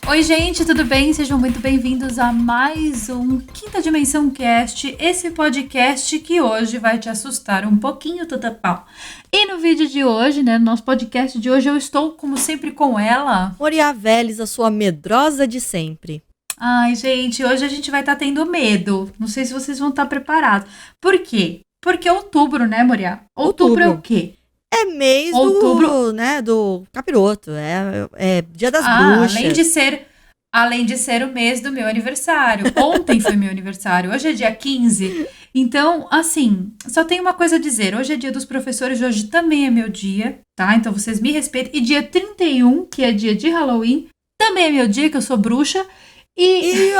Oi, gente, tudo bem? Sejam muito bem-vindos a mais um Quinta Dimensão Cast, esse podcast que hoje vai te assustar um pouquinho, Tutapau. E no vídeo de hoje, no nosso podcast de hoje, eu estou, como sempre, com ela. Moriá Vélez, a sua medrosa de sempre. Ai, gente, hoje a gente vai estar tendo medo. Não sei se vocês vão estar preparados. Por quê? Porque é outubro, né, Moriá? Outubro é o quê? É mês do capiroto, é dia das bruxas. Além de ser o mês do meu aniversário. Ontem foi meu aniversário, hoje é dia 15. Então, assim, só tenho uma coisa a dizer. Hoje é dia dos professores, hoje também é meu dia, tá? Então vocês me respeitem. E dia 31, que é dia de Halloween, também é meu dia, que eu sou bruxa. E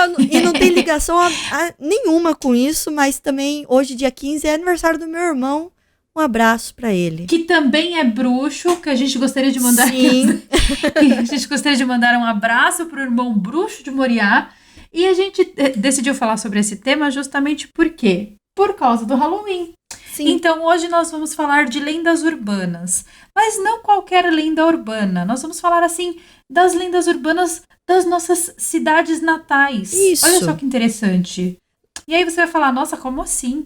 não tem ligação nenhuma com isso, mas também hoje, dia 15, é aniversário do meu irmão. Um abraço pra ele. Que também é bruxo, que a gente gostaria de mandar... Sim. A gente gostaria de mandar um abraço pro irmão bruxo de Moriá. E a gente decidiu falar sobre esse tema justamente por quê? Por causa do Halloween. Sim. Então hoje nós vamos falar de lendas urbanas. Mas não qualquer lenda urbana. Nós vamos falar, assim, das lendas urbanas das nossas cidades natais. Isso. Olha só que interessante. E aí você vai falar, nossa, como assim?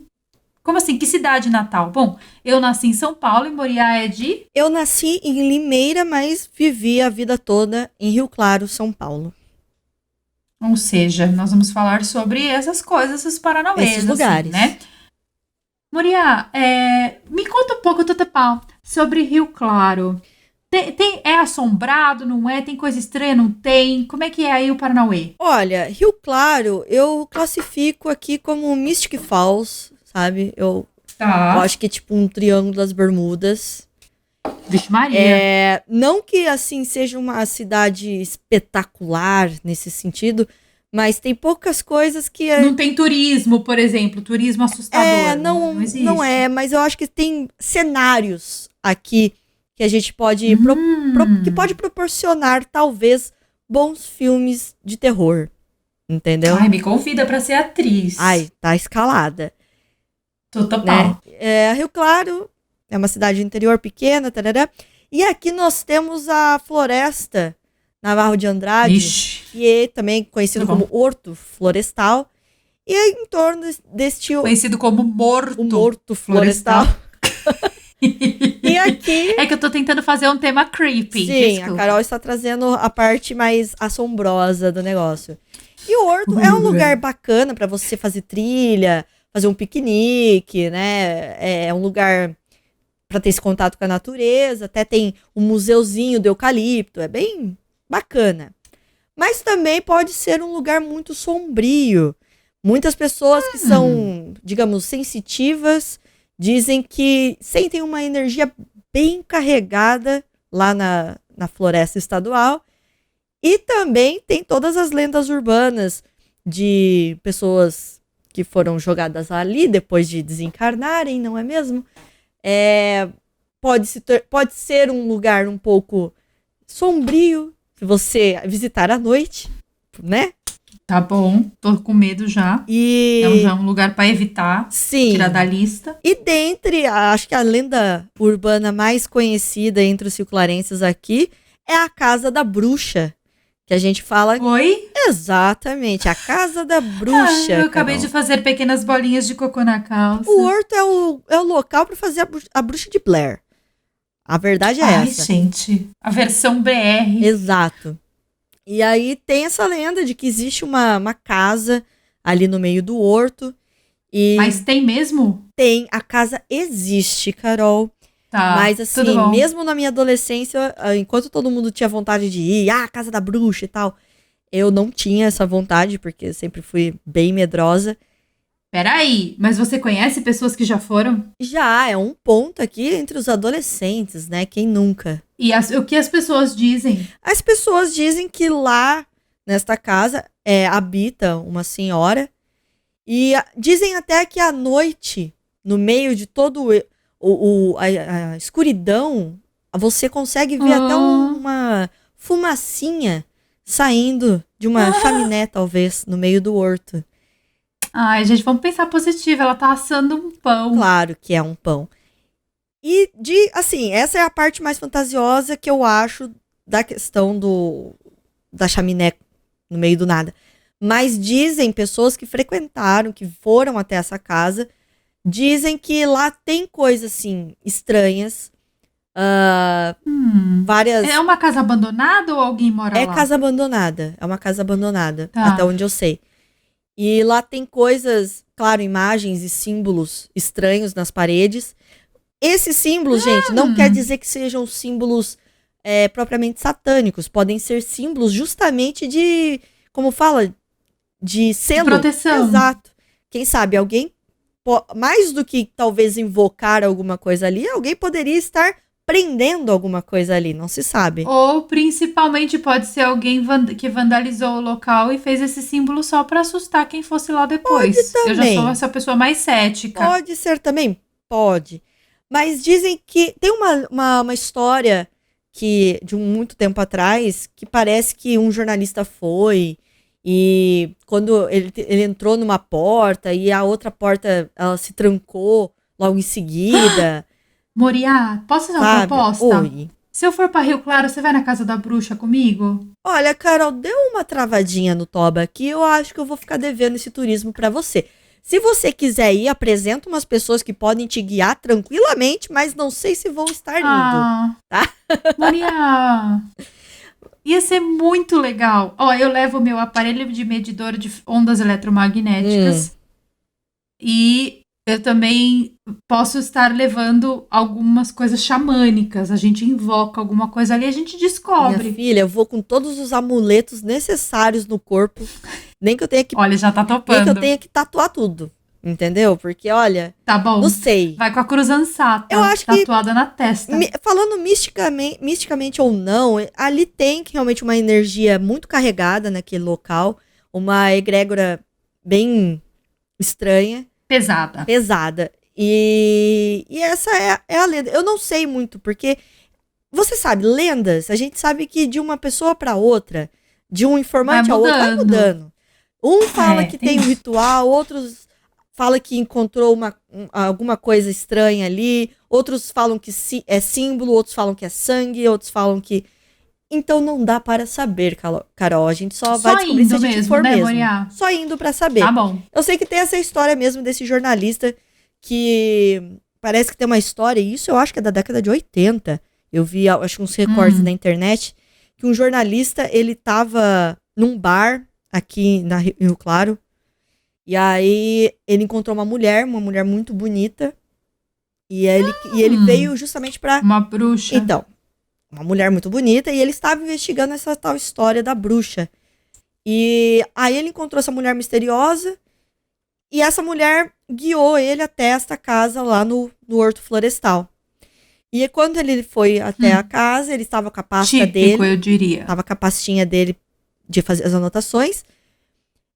Como assim? Que cidade natal? Bom, eu nasci em São Paulo e Moriá é de... Eu nasci em Limeira, mas vivi a vida toda em Rio Claro, São Paulo. Ou seja, nós vamos falar sobre essas coisas, esses paranauês. Esses lugares. Assim, né? Moriá, me conta um pouco, Tutupau, sobre Rio Claro. É assombrado, não é? Tem coisa estranha, não tem? Como é que é aí o Paranauê? Olha, Rio Claro eu classifico aqui como Mystic Falls, sabe? Eu acho que é tipo um triângulo das Bermudas. Vixe Maria. Não que assim seja uma cidade espetacular nesse sentido, mas tem poucas coisas que... Não tem turismo, por exemplo, turismo assustador. Não existe. Não é, mas eu acho que tem cenários aqui que a gente pode... que pode proporcionar, talvez, bons filmes de terror. Entendeu? Ai, me convida pra ser atriz. Ai, tá escalada. Tutupau. Né? Rio Claro é uma cidade interior pequena, tarará, e aqui nós temos a Floresta Navarro de Andrade, Ixi. que é também conhecido como Horto Florestal, e é em torno deste... Conhecido como Morto. O Morto Florestal. E aqui... É que eu tô tentando fazer um tema creepy. Sim, desculpa. a Carol está trazendo a parte mais assombrosa do negócio. E o Horto é um lugar bacana para você fazer trilha, fazer um piquenique, né? É um lugar para ter esse contato com a natureza. Até tem um museuzinho do eucalipto. É bem bacana. Mas também pode ser um lugar muito sombrio. Muitas pessoas que são, digamos, sensitivas, dizem que sentem uma energia bem carregada lá na floresta estadual. E também tem todas as lendas urbanas de pessoas que foram jogadas ali depois de desencarnarem, não é mesmo? Pode ser um lugar um pouco sombrio, se você visitar à noite, né? Tá bom, tô com medo já. Já é um lugar para evitar. Sim. Tirar da lista. E acho que a lenda urbana mais conhecida entre os circularenses aqui é a Casa da Bruxa. Que a gente fala... Oi? Exatamente, a Casa da Bruxa. Eu acabei de fazer pequenas bolinhas de cocô na calça. O Horto é o local para fazer a Bruxa de Blair. A verdade é essa. Ai, gente, a versão BR. Exato. E aí tem essa lenda de que existe uma casa ali no meio do horto. Mas tem mesmo? Tem, a casa existe, Carol. Tá, mas assim, mesmo na minha adolescência, enquanto todo mundo tinha vontade de ir, Casa da Bruxa e tal, eu não tinha essa vontade, porque eu sempre fui bem medrosa. Peraí, mas você conhece pessoas que já foram? Já, é um ponto aqui entre os adolescentes, né? Quem nunca? E o que as pessoas dizem? As pessoas dizem que lá, nesta casa, habita uma senhora. E dizem até que à noite, no meio de todo a escuridão, você consegue ver até uma fumacinha saindo de uma chaminé, talvez, no meio do horto. Ai, gente, vamos pensar positivo. Ela tá assando um pão. Claro que é um pão. E, assim, essa é a parte mais fantasiosa que eu acho da questão da chaminé no meio do nada. Mas dizem pessoas que frequentaram, que foram até essa casa, dizem que lá tem coisas, assim, estranhas. Várias... É uma casa abandonada ou alguém mora É lá? casa abandonada. É uma casa abandonada, Tá. até onde eu sei. E lá tem coisas, claro, imagens e símbolos estranhos nas paredes. Esses símbolos, gente, não quer dizer que sejam símbolos propriamente satânicos. Podem ser símbolos justamente de, como fala, de selo. De proteção. Exato. Quem sabe alguém, mais do que talvez invocar alguma coisa ali, alguém poderia estar prendendo alguma coisa ali, não se sabe. Ou principalmente pode ser alguém que vandalizou o local e fez esse símbolo só pra assustar quem fosse lá depois. Pode Eu já também. sou essa pessoa mais cética. Pode ser também? Pode. Mas dizem que tem uma história que de muito tempo atrás, que parece que um jornalista foi e quando ele entrou numa porta e a outra porta ela se trancou logo em seguida. Moriá, posso fazer uma Sabe? proposta? Oi. Se eu for pra Rio Claro, você vai na casa da bruxa comigo? Olha, Carol, deu uma travadinha no toba aqui, eu acho que eu vou ficar devendo esse turismo pra você. Se você quiser ir, apresenta umas pessoas que podem te guiar tranquilamente, mas não sei se vão estar indo, tá? Moriá, ia ser muito legal. Ó, eu levo o meu aparelho de medidor de ondas eletromagnéticas e eu também posso estar levando algumas coisas xamânicas. A gente invoca alguma coisa ali e a gente descobre. Minha filha, eu vou com todos os amuletos necessários no corpo. Nem que eu tenha que, Olha, já tá nem que topando. eu tenha que tatuar tudo. Entendeu? Porque, olha, Tá bom. não sei. Vai com a cruz ansata, Eu acho que- tatuada na testa. Falando misticamente ou não, ali tem realmente uma energia muito carregada naquele local. Uma egrégora bem estranha. Pesada. E essa é a lenda. Eu não sei muito, porque você sabe, lendas, a gente sabe que de uma pessoa para outra, de um informante Vai ao outro, vai mudando. mudando. Um fala que tem tem um ritual, outros fala que encontrou alguma coisa estranha ali, outros falam que é símbolo, outros falam que é sangue, outros falam que... Então não dá para saber, Carol. A gente só vai descobrir se a indo gente mesmo, for né, mesmo. Moriá? Só indo para saber. Tá bom. Eu sei que tem essa história mesmo desse jornalista que parece que tem uma história, e isso eu acho que é da década de 80. Eu vi, acho que uns recortes na internet, que um jornalista, ele tava num bar aqui na Rio Claro, e aí ele encontrou uma mulher muito bonita, e ele veio justamente pra... Uma bruxa. Então, uma mulher muito bonita, e ele estava investigando essa tal história da bruxa. E aí ele encontrou essa mulher misteriosa, e essa mulher guiou ele até esta casa lá no Horto Florestal. E quando ele foi até a casa, ele estava com a pasta Típico, dele. eu diria. Estava com a pastinha dele de fazer as anotações.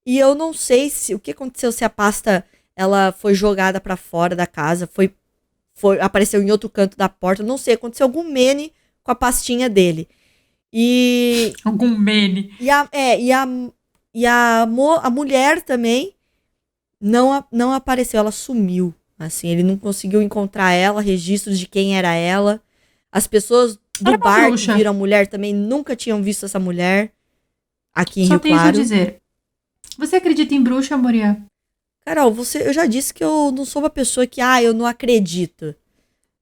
E eu não sei o que aconteceu, se a pasta ela foi jogada para fora da casa, apareceu em outro canto da porta, não sei, aconteceu algum mene com a pastinha dele. E Algum mene. a mulher também não apareceu, ela sumiu. Assim, ele não conseguiu encontrar ela, registros de quem era ela. As pessoas do bar que viram a mulher também nunca tinham visto essa mulher aqui em Rio Claro. Só tenho isso a dizer. Você acredita em bruxa, Moriá? Carol, eu já disse que eu não sou uma pessoa que, eu não acredito.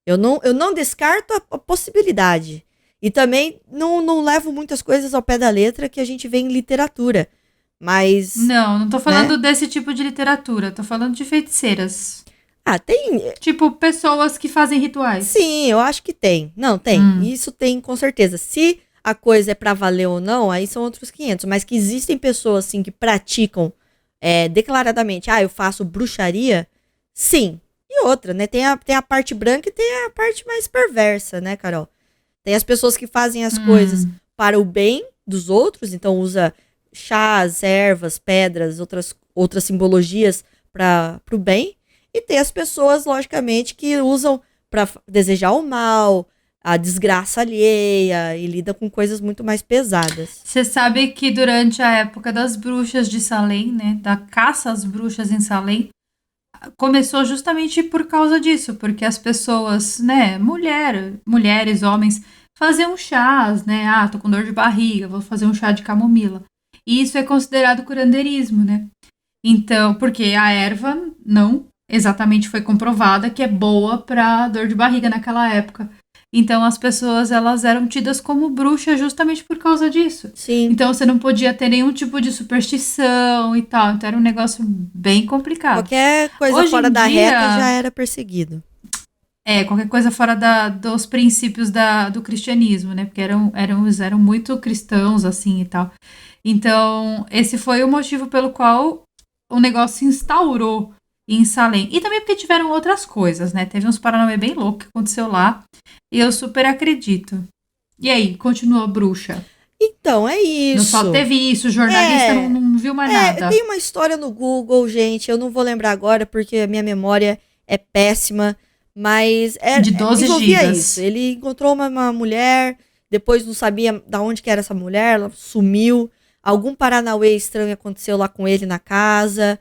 Eu não descarto a possibilidade. E também não levo muitas coisas ao pé da letra que a gente vê em literatura. Mas... Não tô falando desse tipo de literatura. Tô falando de feiticeiras. Tem... Tipo, pessoas que fazem rituais. Sim, eu acho que tem. Não, tem. Isso tem, com certeza. Se a coisa é pra valer ou não, aí são outros 500. Mas que existem pessoas, assim, que praticam declaradamente, eu faço bruxaria, sim. E outra, né? Tem a parte branca e tem a parte mais perversa, né, Carol? Tem as pessoas que fazem as coisas para o bem dos outros, então usa chás, ervas, pedras, outras simbologias para o bem. E tem as pessoas, logicamente, que usam para desejar o mal, a desgraça alheia e lida com coisas muito mais pesadas. Você sabe que durante a época das bruxas de Salem, né, da caça às bruxas em Salem, começou justamente por causa disso, porque as pessoas, né, mulheres, homens, faziam chás, né, tô com dor de barriga, vou fazer um chá de camomila. E isso é considerado curandeirismo, né? Então, porque a erva não exatamente foi comprovada que é boa para dor de barriga naquela época. Então, as pessoas, elas eram tidas como bruxas justamente por causa disso. Sim. Então, você não podia ter nenhum tipo de superstição e tal. Então, era um negócio bem complicado. Qualquer coisa Hoje fora em da dia- reta já era perseguido. Qualquer coisa fora dos princípios do cristianismo, né? Porque eram muito cristãos, assim, e tal. Então, esse foi o motivo pelo qual o negócio se instaurou em Salem. E também porque tiveram outras coisas, né? Teve uns paranauê bem louco que aconteceu lá. E eu super acredito. E aí, continua a bruxa? Então, é isso. Não só teve isso, o jornalista não viu mais nada. Tem uma história no Google, gente, eu não vou lembrar agora porque a minha memória é péssima, mas De 12 envolvia gigas. isso. Ele encontrou uma mulher, depois não sabia de onde que era essa mulher, ela sumiu. Algum paranauê estranho aconteceu lá com ele na casa.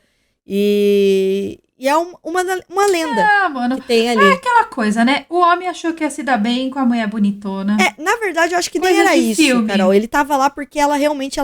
E é uma lenda Mano, que tem ali. aquela coisa, né? O homem achou que ia se dar bem com a mulher bonitona. Na verdade, eu acho que nem Coisa era de isso, filme. Carol. Ele tava lá porque ela realmente,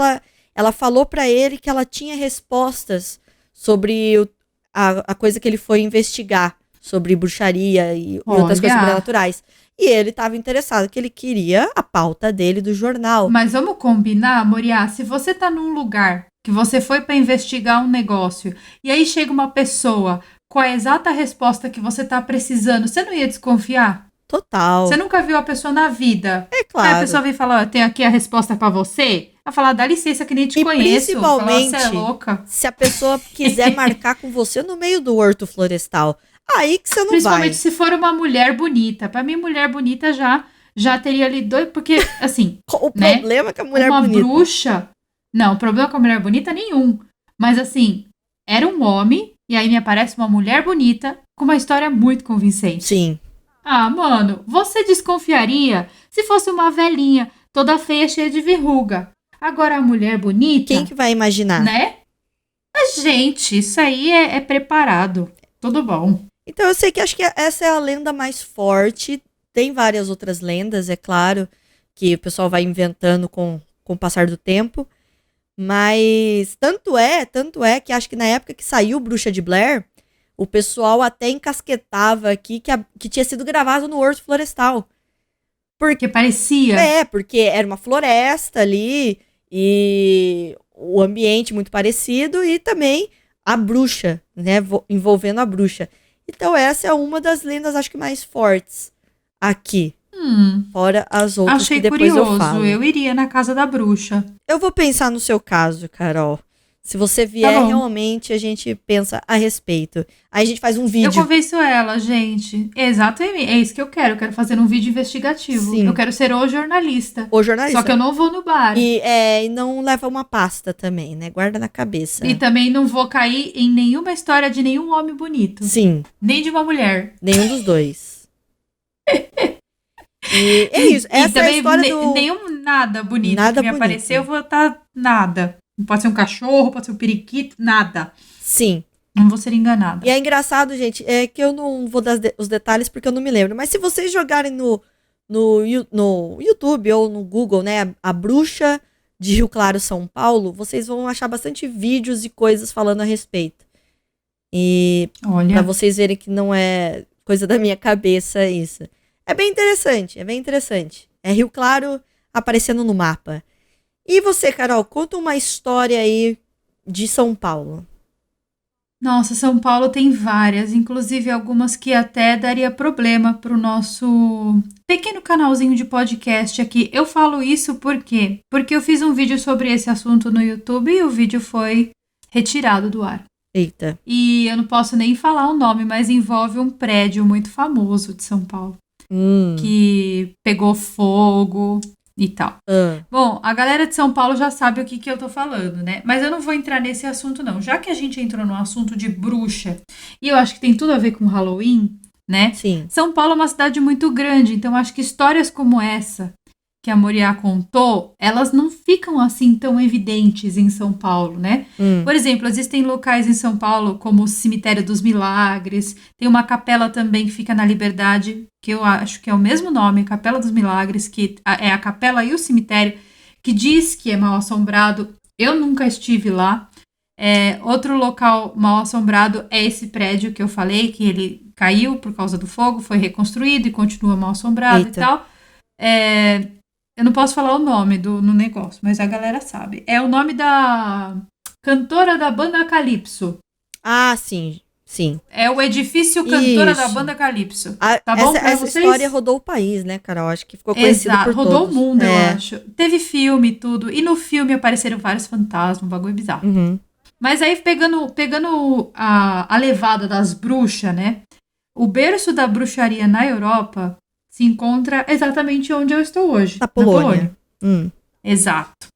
ela falou pra ele que ela tinha respostas sobre a coisa que ele foi investigar, sobre bruxaria e outras coisas sobrenaturais. E ele tava interessado, que ele queria a pauta dele do jornal. Mas vamos combinar, Moriá, se você tá num lugar que você foi pra investigar um negócio e aí chega uma pessoa com a exata resposta que você tá precisando, você não ia desconfiar? Total. Você nunca viu a pessoa na vida. É claro. Aí a pessoa vem falar, ó, tenho aqui a resposta pra você. Ela fala, dá licença que nem te conheço. Principalmente, fala, você é louca. Se a pessoa quiser marcar com você no meio do horto florestal. Aí que você não Principalmente vai. se for uma mulher bonita. Pra mim, mulher bonita já teria ali dois... Porque, assim... O né? problema é que a mulher uma bonita. bruxa... Não, o problema com a mulher bonita nenhum. Mas, assim, era um homem e aí me aparece uma mulher bonita com uma história muito convincente. Sim. Ah, mano, você desconfiaria se fosse uma velhinha, toda feia, cheia de verruga. Agora a mulher bonita... Quem que vai imaginar? Né? Mas, gente, isso aí é preparado. Tudo bom. Então eu sei que acho que essa é a lenda mais forte. Tem várias outras lendas, é claro, que o pessoal vai inventando com o passar do tempo. Mas tanto é que acho que na época que saiu Bruxa de Blair, o pessoal até encasquetava aqui que tinha sido gravado no Horto Florestal. Porque parecia. Porque era uma floresta ali e o ambiente muito parecido e também a bruxa, né, envolvendo a bruxa. Então essa é uma das lendas, acho que mais fortes aqui. Fora as outras Achei que depois curioso. eu falo. Eu iria na casa da bruxa. Eu vou pensar no seu caso, Carol. Se você vier, realmente a gente pensa a respeito. Aí a gente faz um vídeo. Eu convenço ela, gente. Exatamente. É isso que eu quero. Eu quero fazer um vídeo investigativo. Sim. Eu quero ser o jornalista. O jornalista. Só que eu não vou no bar. E não leva uma pasta também, né? Guarda na cabeça. E também não vou cair em nenhuma história de nenhum homem bonito. Sim. Nem de uma mulher. Nenhum dos dois. E é isso. Essa é a história do... Nenhum nada bonito Nada que me bonito. aparecer, eu vou estar nada. Pode ser um cachorro, pode ser um periquito, nada. Sim. Não vou ser enganada. E é engraçado, gente, é que eu não vou dar os detalhes porque eu não me lembro. Mas se vocês jogarem no YouTube ou no Google, né, a bruxa de Rio Claro, São Paulo, vocês vão achar bastante vídeos e coisas falando a respeito. E Olha, pra vocês verem que não é coisa da minha cabeça isso. É bem interessante, é bem interessante. É Rio Claro aparecendo no mapa. E você, Carol, conta uma história aí de São Paulo. nossa, São Paulo tem várias, inclusive algumas que até daria problema pro nosso pequeno canalzinho de podcast aqui. Eu falo isso por quê? Porque eu fiz um vídeo sobre esse assunto no YouTube e o vídeo foi retirado do ar. Eita. E eu não posso nem falar o nome, mas envolve um prédio muito famoso de São Paulo, que pegou fogo e tal. Bom, a galera de São Paulo já sabe o que eu tô falando, né? Mas eu não vou entrar nesse assunto, não. Já que a gente entrou no assunto de bruxa, e eu acho que tem tudo a ver com Halloween, né? Sim. São Paulo é uma cidade muito grande, então acho que histórias como essa que a Moriá contou, elas não ficam assim tão evidentes em São Paulo, né? Por exemplo, existem locais em São Paulo como o Cemitério dos Milagres, tem uma capela também que fica na Liberdade, que eu acho que é o mesmo nome, Capela dos Milagres, que é a capela e o cemitério, que diz que é mal assombrado. Eu nunca estive lá. Outro local mal assombrado é esse prédio que eu falei, que ele caiu por causa do fogo, foi reconstruído e continua mal assombrado. Eita. E tal. Eu não posso falar o nome no negócio, mas a galera sabe. É o nome da cantora da banda Calypso. Ah, sim. É o edifício cantora da Isso. banda Calypso. Tá bom pra Essa vocês? história rodou o país, né, Carol? Acho que ficou conhecido Exato, por rodou todos. o mundo, eu acho. Teve filme e tudo. E no filme apareceram vários fantasmas, um bagulho bizarro. Uhum. Mas aí, pegando a levada das bruxas, né? O berço da bruxaria na Europa se encontra exatamente onde eu estou hoje. Na Polônia. Exato.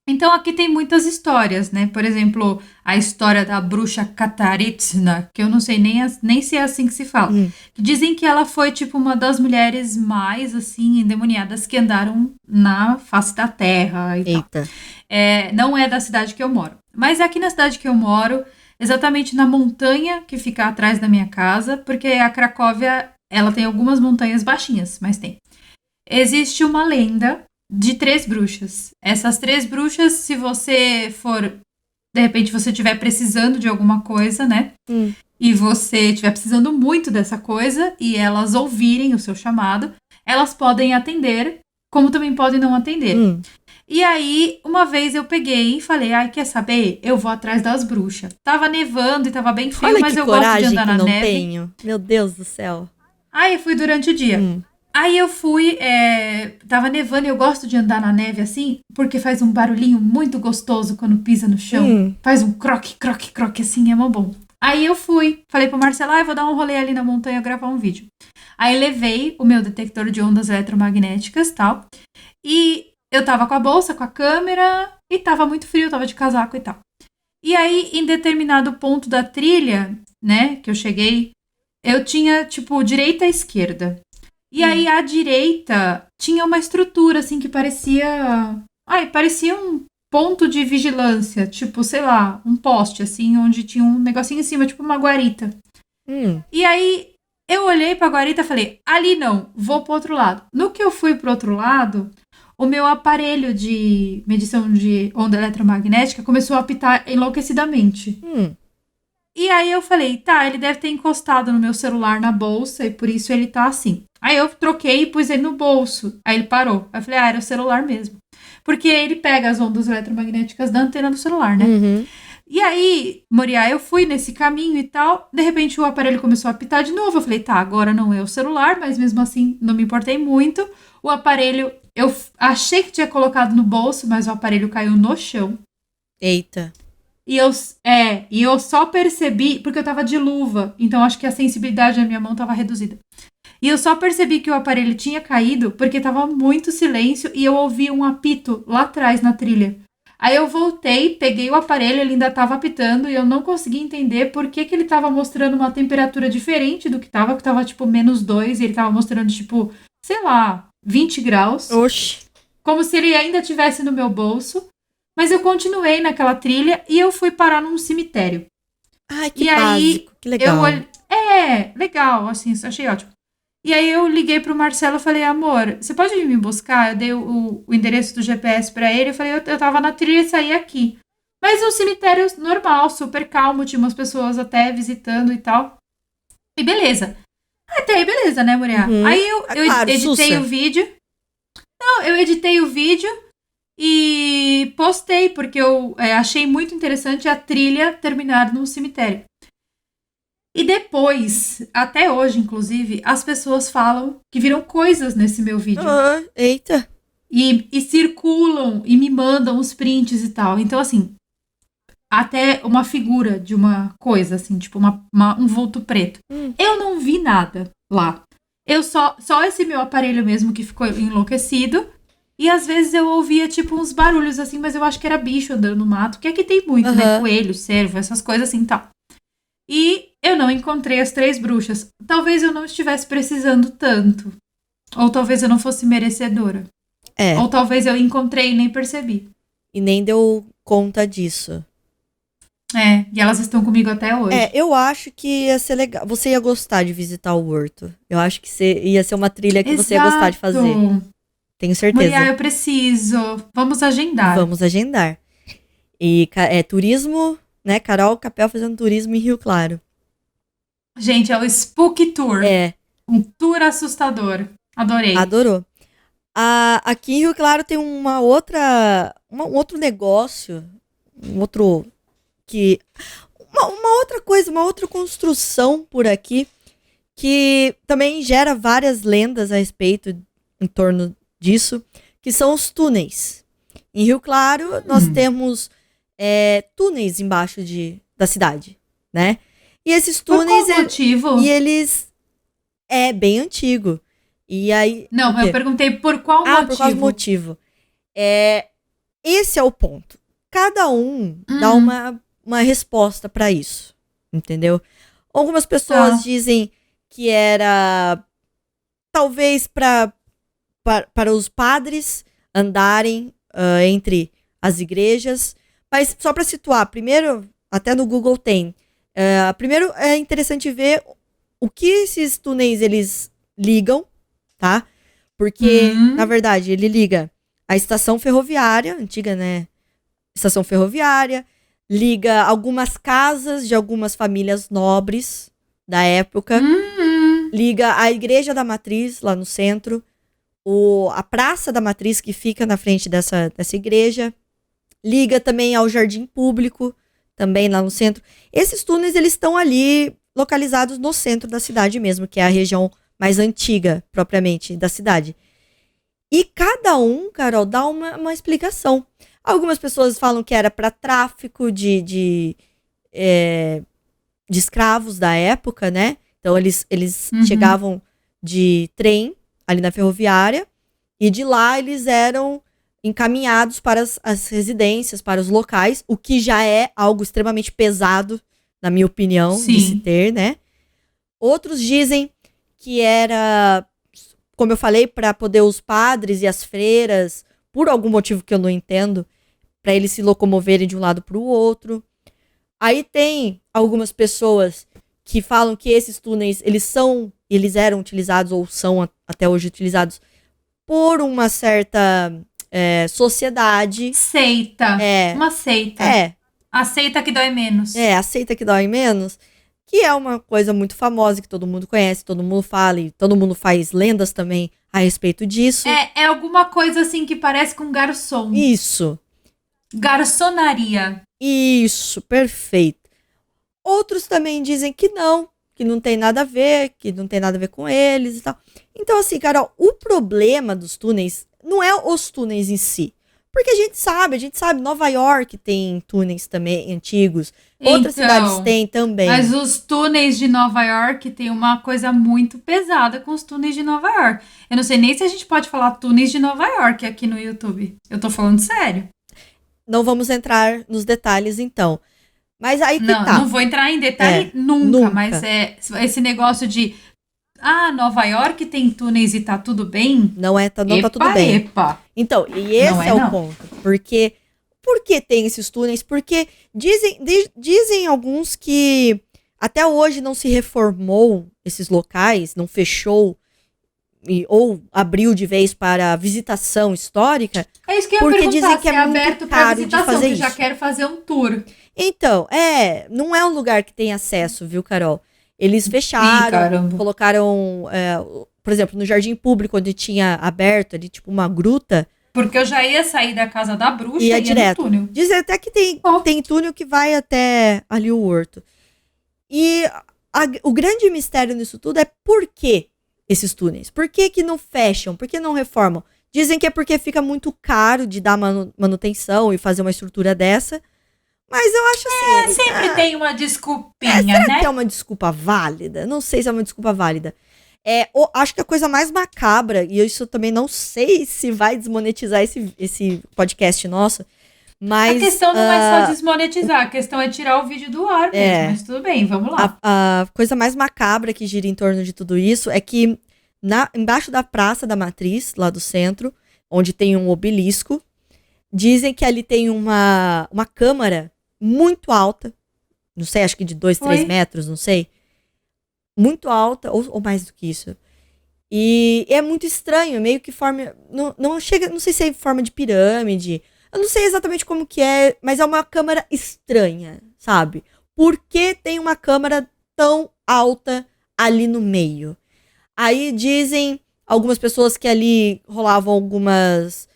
Então aqui tem muitas histórias, né? Por exemplo, a história da bruxa Katarzyna, que eu não sei nem se é assim que se fala. Que dizem que ela foi, tipo, uma das mulheres mais, assim, endemoniadas que andaram na face da terra e tal. Eita. Não é da cidade que eu moro. Mas é aqui na cidade que eu moro, exatamente na montanha que fica atrás da minha casa, porque a Cracóvia, ela tem algumas montanhas baixinhas, mas tem. Existe uma lenda de 3 bruxas. Essas 3 bruxas, se você for, de repente você estiver precisando de alguma coisa, né? E você estiver precisando muito dessa coisa e elas ouvirem o seu chamado, elas podem atender, como também podem não atender. E aí, uma vez eu peguei e falei, quer saber? Eu vou atrás das bruxas. Tava nevando e tava bem frio, mas eu gosto de andar na neve. Tenho. Meu Deus do céu. Aí eu fui durante o dia. Aí eu fui, tava nevando e eu gosto de andar na neve assim, porque faz um barulhinho muito gostoso quando pisa no chão. Faz um croque, croque, croque assim, é mó bom. Aí eu fui, falei pro Marcelo, eu vou dar um rolê ali na montanha e gravar um vídeo. Aí levei o meu detector de ondas eletromagnéticas e tal, e eu tava com a bolsa, com a câmera, e tava muito frio, tava de casaco e tal. E aí, em determinado ponto da trilha, né, que eu cheguei, eu tinha, tipo, direita e esquerda. E aí, à direita, tinha uma estrutura, assim, que parecia um ponto de vigilância. Tipo, sei lá, um poste, assim, onde tinha um negocinho em cima, tipo uma guarita. E aí, eu olhei pra guarita e falei, ali não, vou pro outro lado. No que eu fui pro outro lado, o meu aparelho de medição de onda eletromagnética começou a apitar enlouquecidamente. E aí eu falei, tá, ele deve ter encostado no meu celular na bolsa e por isso ele tá assim. Aí eu troquei e pus ele no bolso. Aí ele parou. Aí eu falei, era o celular mesmo. Porque ele pega as ondas eletromagnéticas da antena do celular, né? E aí, Moriá, eu fui nesse caminho e tal. De repente o aparelho começou a apitar de novo. Eu falei, tá, agora não é o celular, mas mesmo assim não me importei muito. O aparelho, eu achei que tinha colocado no bolso, mas o aparelho caiu no chão. Eita. E eu só percebi, porque eu tava de luva, então acho que a sensibilidade da minha mão tava reduzida. E eu só percebi que o aparelho tinha caído porque tava muito silêncio e eu ouvi um apito lá atrás na trilha. Aí eu voltei, peguei o aparelho, ele ainda tava apitando e eu não consegui entender por que ele tava mostrando uma temperatura diferente do que tava tipo -2 e ele tava mostrando tipo, sei lá, 20 graus. Oxi. Como se ele ainda estivesse no meu bolso. Mas eu continuei naquela trilha e eu fui parar num cemitério. Ai, que básico, que legal. Legal, assim, achei ótimo. E aí eu liguei pro Marcelo e falei, amor, você pode vir me buscar? Eu dei o endereço do GPS pra ele, eu falei, eu tava na trilha e saí aqui. Mas um cemitério normal, super calmo, tinha umas pessoas até visitando e tal. E beleza. Até aí, beleza, né, Muriá? Aí eu editei o vídeo. Não, eu editei o vídeo. E postei, porque eu achei muito interessante a trilha terminar num cemitério. E depois, até hoje, inclusive, as pessoas falam que viram coisas nesse meu vídeo. Eita. E circulam e me mandam os prints e tal. Então, assim, até uma figura de uma coisa, assim, tipo um vulto preto. Eu não vi nada lá. Eu só esse meu aparelho mesmo que ficou enlouquecido. E às vezes eu ouvia, tipo, uns barulhos assim, mas eu acho que era bicho andando no mato, que aqui tem muito, né? Coelho, cervo, essas coisas assim e tal. E eu não encontrei as 3 bruxas. Talvez eu não estivesse precisando tanto. Ou talvez eu não fosse merecedora. Ou talvez eu encontrei e nem percebi. E nem deu conta disso. E elas estão comigo até hoje. Eu acho que ia ser legal. Você ia gostar de visitar o horto. Eu acho que ia ser uma trilha que você ia gostar de fazer. Tenho certeza. Muriá, eu preciso. Vamos agendar. Vamos agendar. E turismo, né? Carol Capel fazendo turismo em Rio Claro. Gente, é o Spook Tour. É. Um tour assustador. Adorei. Adorou. Aqui em Rio Claro tem um outro negócio, uma outra coisa, uma outra construção por aqui, que também gera várias lendas a respeito, em torno disso, que são os túneis. Em Rio Claro, nós temos túneis embaixo da cidade, né? E esses túneis... Por qual motivo? E eles... É bem antigo. E aí... Não, eu perguntei por qual motivo. Por qual motivo. Esse é o ponto. Cada um dá uma resposta pra isso. Entendeu? Algumas pessoas dizem que era talvez para os padres andarem entre as igrejas. Mas só para situar, primeiro, até no Google tem. Primeiro é interessante ver o que esses túneis eles ligam, tá? Porque, na verdade, ele liga a estação ferroviária, antiga, né? Estação ferroviária, liga algumas casas de algumas famílias nobres da época, liga a Igreja da Matriz, lá no centro, a Praça da Matriz, que fica na frente dessa igreja, liga também ao Jardim Público, também lá no centro. Esses túneis, eles estão ali localizados no centro da cidade mesmo, que é a região mais antiga, propriamente, da cidade. E cada um, Carol, dá uma explicação. Algumas pessoas falam que era para tráfico de escravos da época, né? Então, eles chegavam de trem ali na ferroviária e de lá eles eram encaminhados para as residências, para os locais, o que já é algo extremamente pesado, na minha opinião, de se ter, né? Outros dizem que era, como eu falei, para poder os padres e as freiras, por algum motivo que eu não entendo, para eles se locomoverem de um lado para o outro. Aí tem algumas pessoas que falam que esses túneis, eles eram utilizados ou são até hoje utilizados por uma certa sociedade. Seita. Uma seita. A seita que dói menos. A seita que dói menos. Que é uma coisa muito famosa, que todo mundo conhece, todo mundo fala, e todo mundo faz lendas também a respeito disso. É alguma coisa assim que parece com garçom. Isso. Garçonaria. Isso, perfeito. Outros também dizem que não tem nada a ver, que não tem nada a ver com eles e tal. Então, assim, Carol, o problema dos túneis não é os túneis em si. Porque a gente sabe, Nova York tem túneis também antigos, outras cidades têm também. Mas os túneis de Nova York tem uma coisa muito pesada com os túneis de Nova York. Eu não sei nem se a gente pode falar túneis de Nova York aqui no YouTube. Eu tô falando sério. Não vamos entrar nos detalhes, então. Mas aí que tá. Não vou entrar em detalhe nunca, mas esse negócio de Nova York tem túneis e tá tudo bem? Não tá tudo bem. Epa. Então, e esse é o ponto. Porque, por que tem esses túneis? Porque dizem alguns que até hoje não se reformou esses locais, não fechou ou abriu de vez para visitação histórica. É isso que eu ia porque perguntar, dizem que é muito aberto caro visitação, de fazer que isso. Já quero fazer um tour. Então, não é um lugar que tem acesso, viu, Carol? Eles fecharam, colocaram, por exemplo, no Jardim Público, onde tinha aberto ali, tipo uma gruta. Porque eu já ia sair da casa da bruxa e ia direto. no túnel. Dizem até que tem túnel que vai até ali o horto. E o grande mistério nisso tudo é por que esses túneis? Por que não fecham? Por que não reformam? Dizem que é porque fica muito caro de dar manutenção e fazer uma estrutura dessa. Mas eu acho assim... Sempre tem uma desculpinha, será né? que é uma desculpa válida? Não sei se é uma desculpa válida. Acho que a coisa mais macabra, e isso eu também não sei se vai desmonetizar esse podcast nosso, mas... A questão não é só desmonetizar, a questão é tirar o vídeo do ar mesmo, mas tudo bem, vamos lá. A coisa mais macabra que gira em torno de tudo isso é que embaixo da Praça da Matriz, lá do centro, onde tem um obelisco, dizem que ali tem uma câmara muito alta, não sei, acho que de 2, 3 metros, não sei, muito alta, ou mais do que isso, e é muito estranho, meio que forma, não chega, não sei se é em forma de pirâmide, Eu não sei exatamente como que é, mas é uma câmara estranha, sabe? Por que tem uma câmara tão alta ali no meio? Aí dizem algumas pessoas que ali rolavam algumas,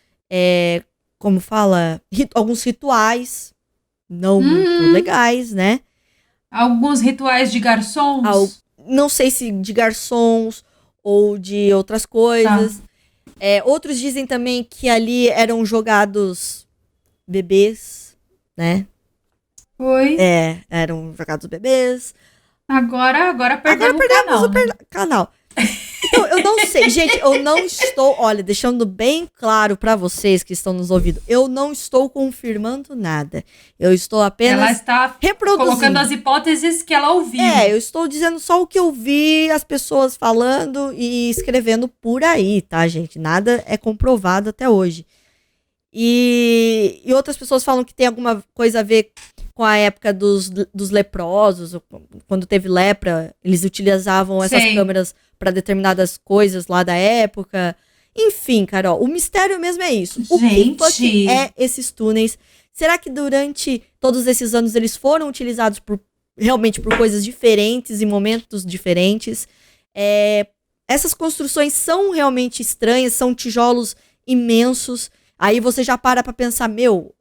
como fala? Alguns rituais não muito legais, né? Alguns rituais de garçons. Não sei se de garçons ou de outras coisas. Outros dizem também que ali eram jogados bebês, né? Oi. Eram jogados bebês. Agora perdemos o canal. Então, eu não sei, gente, eu não estou, olha, deixando bem claro pra vocês que estão nos ouvindo, eu não estou confirmando nada. Eu estou apenas ela está reproduzindo. Colocando as hipóteses que ela ouviu. Eu estou dizendo só o que eu vi as pessoas falando e escrevendo por aí, tá, gente? Nada é comprovado até hoje. E outras pessoas falam que tem alguma coisa a ver com a época dos leprosos, quando teve lepra, eles utilizavam essas câmeras para determinadas coisas lá da época. Enfim, Carol, o mistério mesmo é isso. Gente. O que é esses túneis? Será que durante todos esses anos eles foram utilizados realmente por coisas diferentes, em momentos diferentes? Essas construções são realmente estranhas, são tijolos imensos. Aí você já para pra pensar,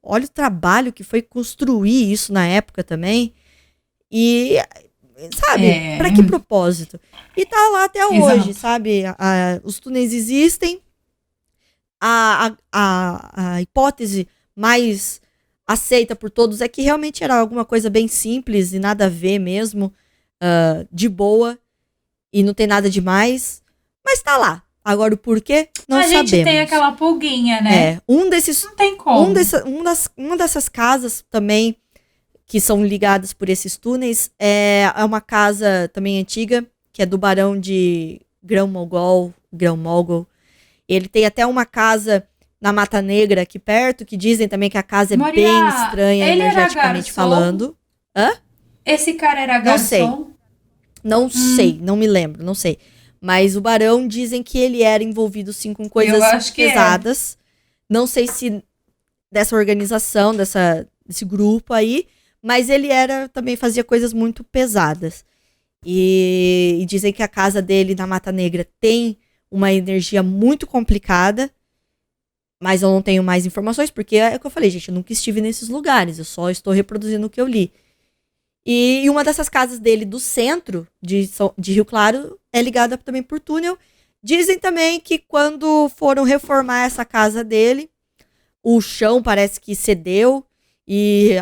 olha o trabalho que foi construir isso na época também. E, sabe, pra que propósito? E tá lá até hoje, sabe? Os túneis existem. A hipótese mais aceita por todos é que realmente era alguma coisa bem simples e nada a ver mesmo, de boa. E não tem nada demais. Mas tá lá. Agora, o porquê, não sabemos. A gente tem aquela pulguinha, né? Um desses... Não tem como. Uma dessas casas também, que são ligadas por esses túneis, é uma casa também antiga, que é do Barão de Grão-Mogol. Ele tem até uma casa na Mata Negra aqui perto, que dizem também que a casa é bem estranha, energeticamente falando. Hã? Esse cara era garçom? Não sei, não me lembro, não sei. Mas o Barão dizem que ele era envolvido, sim, com coisas pesadas. Não sei se dessa organização, desse grupo aí. Mas ele também fazia coisas muito pesadas. E dizem que a casa dele na Mata Negra tem uma energia muito complicada. Mas eu não tenho mais informações, porque é o que eu falei, gente. Eu nunca estive nesses lugares. Eu só estou reproduzindo o que eu li. E uma dessas casas dele do centro de Rio Claro é ligada também por túnel. Dizem também que quando foram reformar essa casa dele, o chão parece que cedeu e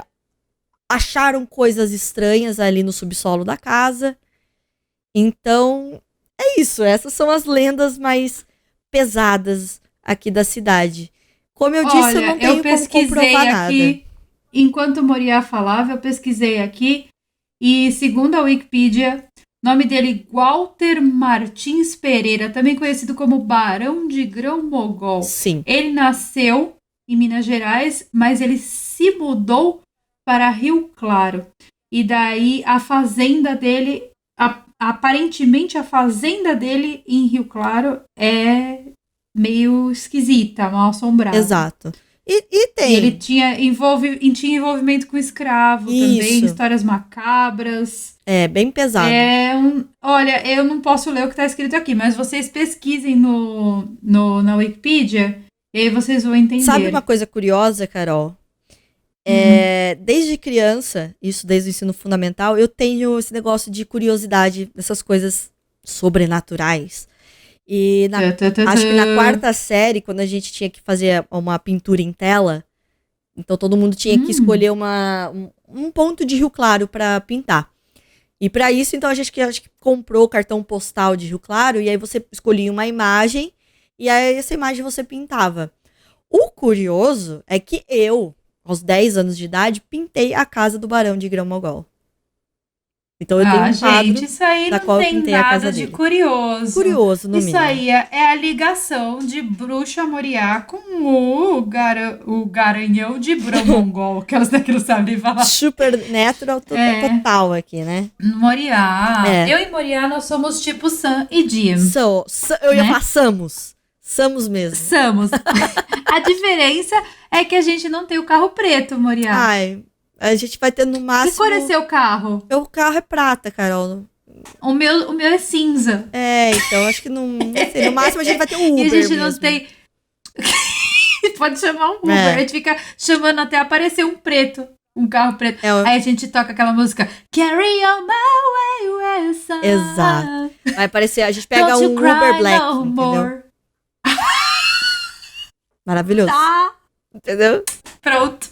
acharam coisas estranhas ali no subsolo da casa. Então, é isso. Essas são as lendas mais pesadas aqui da cidade. Como eu disse, eu não tenho como comprovar nada. Enquanto o Moriá falava, eu pesquisei aqui. E segundo a Wikipedia, o nome dele Walter Martins Pereira, também conhecido como Barão de Grão-Mogol. Sim. Ele nasceu em Minas Gerais, mas ele se mudou para Rio Claro. E daí a fazenda dele, aparentemente a fazenda dele em Rio Claro é meio esquisita, mal assombrada. Exato. E tem. Ele tinha envolvimento com escravo também, histórias macabras. É, bem pesado. Olha, eu não posso ler o que tá escrito aqui, mas vocês pesquisem na Wikipedia e aí vocês vão entender. Sabe uma coisa curiosa, Carol? Desde criança, desde o ensino fundamental, eu tenho esse negócio de curiosidade dessas coisas sobrenaturais. E acho que na 4ª série, quando a gente tinha que fazer uma pintura em tela, então todo mundo tinha que escolher um ponto de Rio Claro pra pintar. E pra isso, então, acho que comprou o cartão postal de Rio Claro, e aí você escolhia uma imagem, e aí essa imagem você pintava. O curioso é que eu, aos 10 anos de idade, pintei a casa do Barão de Grão-Mogol. Então eu tenho um quadro isso aí da não qual eu tem pintei a casa nada de dele. curioso. Curioso, no mínimo. Isso aí é a ligação de Bruxa Moriá com o Garanhão de Grão-Mogol, aquelas daqui não sabem falar. Supernatural total aqui, né? Moriá. Eu e Moriá, nós somos tipo Sam e Jim. Eu ia falar Samus. Somos mesmo. Somos. A diferença é que a gente não tem o carro preto, Moriá. Ai, a gente vai ter no máximo... Que cor é seu carro? Meu carro é prata, Carol. O meu é cinza. Então acho que não sei. No máximo a gente vai ter um Uber E a gente mesmo. não tem... Pode chamar um Uber. A gente fica chamando até aparecer um preto. Um carro preto. Aí a gente toca aquela música Carry on my wayward son. Exato. Vai aparecer, a gente pega Don't um you cry Uber Black, no entendeu? more. Maravilhoso. Tá. Entendeu? Pronto.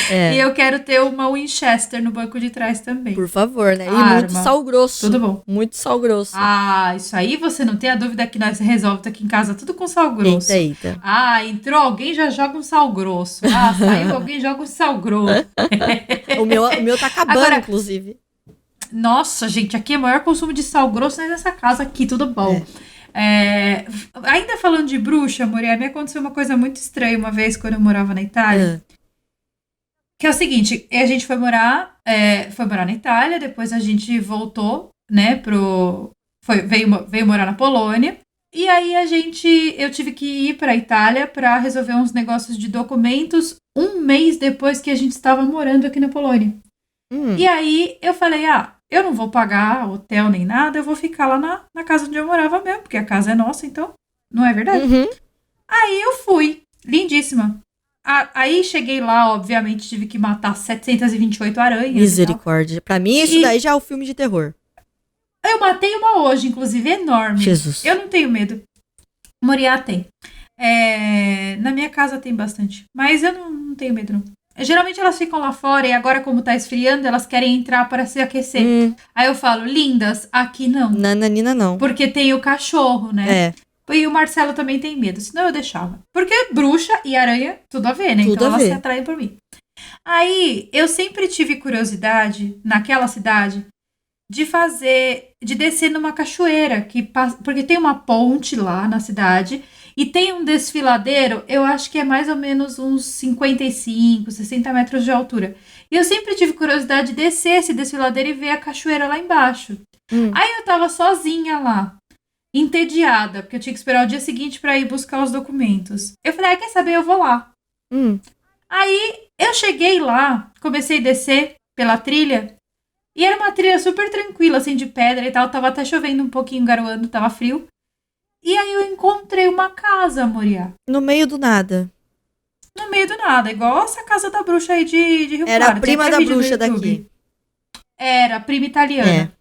E eu quero ter uma Winchester no banco de trás também. Por favor, né? E Arma. muito sal grosso. Tudo bom. Muito sal grosso. Ah, isso aí você não tem a dúvida que nós resolvemos aqui em casa tudo com sal grosso. Eita. Ah, entrou alguém, já joga um sal grosso. Ah, saiu alguém, joga um sal grosso. O meu tá acabando, Agora, inclusive. Nossa, gente, aqui é o maior consumo de sal grosso nessa casa aqui, tudo bom. Ainda falando de bruxa, Moriá, me aconteceu uma coisa muito estranha uma vez quando eu morava na Itália. Que é o seguinte, a gente foi morar na Itália, depois a gente voltou, né, veio morar na Polônia. E aí eu tive que ir pra Itália pra resolver uns negócios de documentos um mês depois que a gente estava morando aqui na Polônia. E aí eu falei, eu não vou pagar hotel nem nada, eu vou ficar lá na casa onde eu morava mesmo, porque a casa é nossa, então, não é verdade? Aí eu fui, lindíssima. Aí cheguei lá, obviamente, tive que matar 728 aranhas. Misericórdia. Pra mim, isso daí já é um filme de terror. Eu matei uma hoje, inclusive, enorme. Jesus. Eu não tenho medo. Moriá tem. Na minha casa tem bastante. Mas eu não tenho medo, não. Geralmente elas ficam lá fora e agora, como tá esfriando, elas querem entrar para se aquecer. Aí eu falo, lindas, aqui não. Nananina não. Porque tem o cachorro, né? E o Marcelo também tem medo, senão eu deixava. Porque bruxa e aranha, tudo a ver, né? Tudo então a elas ver. se atraem por mim. Aí, eu sempre tive curiosidade, naquela cidade, de descer numa cachoeira, porque tem uma ponte lá na cidade, e tem um desfiladeiro, eu acho que é mais ou menos uns 55, 60 metros de altura. E eu sempre tive curiosidade de descer esse desfiladeiro e ver a cachoeira lá embaixo. Aí eu tava sozinha lá, entediada, porque eu tinha que esperar o dia seguinte pra ir buscar os documentos. Eu falei, quer saber, eu vou lá. Aí eu cheguei lá, comecei a descer pela trilha, e era uma trilha super tranquila, assim, de pedra e tal, tava até chovendo um pouquinho, garoando, tava frio. E aí eu encontrei uma casa, Moriá. No meio do nada. No meio do nada, igual essa casa da bruxa aí de Rio Claro. Era a prima da bruxa daqui. Era, a prima italiana.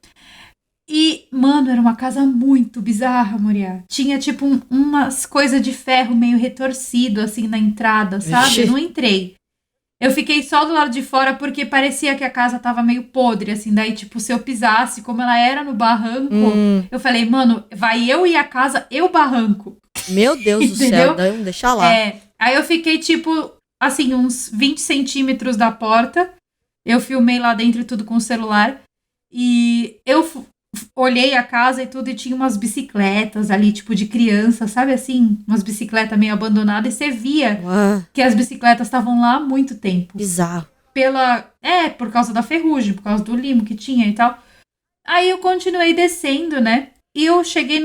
E, mano, era uma casa muito bizarra, Moriá. Tinha, tipo, umas coisas de ferro meio retorcido, assim, na entrada, sabe? Ixi. Eu não entrei. Eu fiquei só do lado de fora porque parecia que a casa tava meio podre, assim. Daí, tipo, se eu pisasse, como ela era no barranco, eu falei, mano, vai eu e a casa, eu barranco. Meu Deus do céu, deixa lá. Aí eu fiquei, tipo, assim, uns 20 centímetros da porta. Eu filmei lá dentro e tudo com o celular. E eu olhei a casa e tudo, e tinha umas bicicletas ali, tipo, de criança, sabe assim? Umas bicicletas meio abandonadas, e você via que as bicicletas estavam lá há muito tempo. Bizarro. Por causa da ferrugem, por causa do limo que tinha e tal. Aí eu continuei descendo, né? E eu cheguei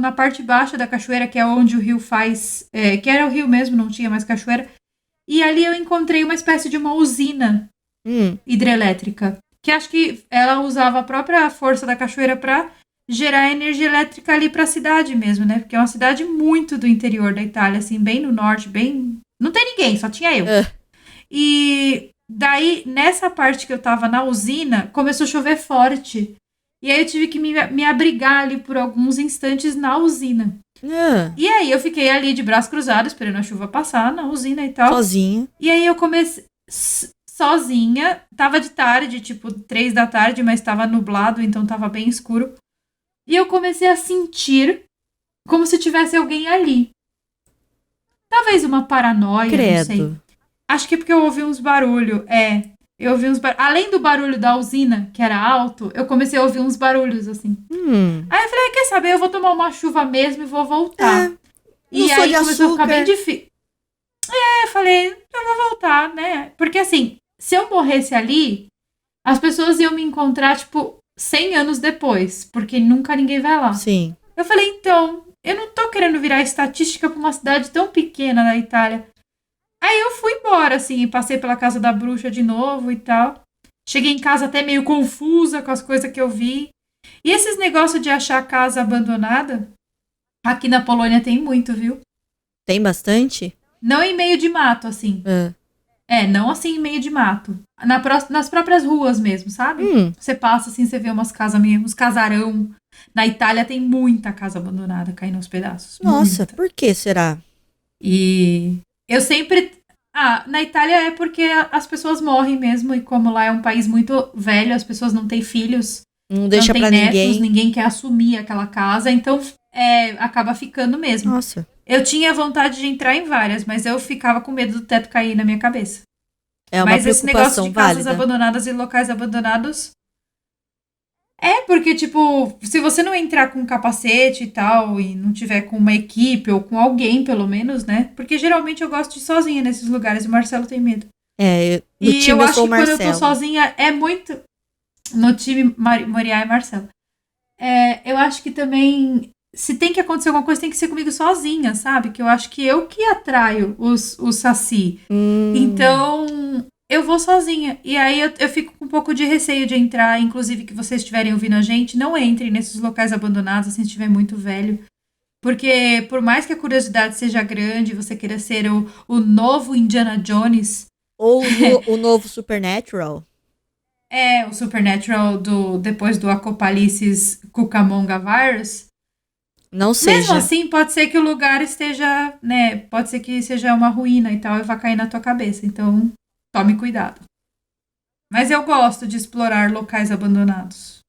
na parte baixa da cachoeira, que é onde o rio faz... que era o rio mesmo, não tinha mais cachoeira. E ali eu encontrei uma espécie de uma usina hidrelétrica. Que acho que ela usava a própria força da cachoeira para gerar energia elétrica ali para a cidade mesmo, né? Porque é uma cidade muito do interior da Itália, assim, bem no norte, bem... Não tem ninguém, só tinha eu. E daí, nessa parte que eu tava na usina, começou a chover forte. E aí eu tive que me abrigar ali por alguns instantes na usina. E aí eu fiquei ali de braço cruzado, esperando a chuva passar na usina e tal. Sozinha. E aí eu comecei... sozinha, tava de tarde, tipo 3 da tarde, mas tava nublado, então tava bem escuro. E eu comecei a sentir como se tivesse alguém ali. Talvez uma paranoia, Credo. não sei. Acho que é porque eu ouvi uns barulhos. Eu ouvi uns barulhos. Além do barulho da usina, que era alto, eu comecei a ouvir uns barulhos, assim. Aí eu falei, quer saber, eu vou tomar uma chuva mesmo e vou voltar. E aí começou a ficar bem difícil. Eu falei, eu vou voltar, né? Porque assim, se eu morresse ali, as pessoas iam me encontrar, tipo, 100 anos depois. Porque nunca ninguém vai lá. Sim. Eu falei, então, eu não tô querendo virar estatística pra uma cidade tão pequena na Itália. Aí eu fui embora, assim, e passei pela casa da bruxa de novo e tal. Cheguei em casa até meio confusa com as coisas que eu vi. E esses negócios de achar casa abandonada, aqui na Polônia tem muito, viu? Tem bastante? Não em meio de mato, assim. Ah. Não assim em meio de mato. Nas próprias ruas mesmo, sabe? Você passa assim, você vê umas casas meio, uns casarão. Na Itália tem muita casa abandonada caindo aos pedaços. Nossa, Muita. por que será? E eu sempre. Na Itália é porque as pessoas morrem mesmo, e como lá é um país muito velho, as pessoas não têm filhos, Não deixa não têm pra netos, ninguém. quer assumir aquela casa, então acaba ficando mesmo. Nossa. Eu tinha vontade de entrar em várias, mas eu ficava com medo do teto cair na minha cabeça. É uma Mas esse negócio preocupação de casas válida. abandonadas e locais abandonados. Porque, tipo, se você não entrar com capacete e tal, e não tiver com uma equipe ou com alguém, pelo menos, né? Porque geralmente eu gosto de ir sozinha nesses lugares e o Marcelo tem medo. No E time eu eu acho sou o que quando eu tô Marcelo. sozinha é muito. No time Moriá e Marcelo. Eu acho que também. Se tem que acontecer alguma coisa, tem que ser comigo sozinha, sabe? Que eu acho que eu que atraio os saci. Então, eu vou sozinha. E aí eu fico com um pouco de receio de entrar. Inclusive, que vocês estiverem ouvindo a gente, não entrem nesses locais abandonados, assim, se estiver muito velho. Porque, por mais que a curiosidade seja grande, você queira ser o novo Indiana Jones. Ou o novo Supernatural. O Supernatural depois do Apocalipse Cucamonga Virus. Não Mesmo seja. assim, pode ser que o lugar esteja, né? Pode ser que seja uma ruína e tal, e vai cair na tua cabeça. Então, tome cuidado. Mas eu gosto de explorar locais abandonados.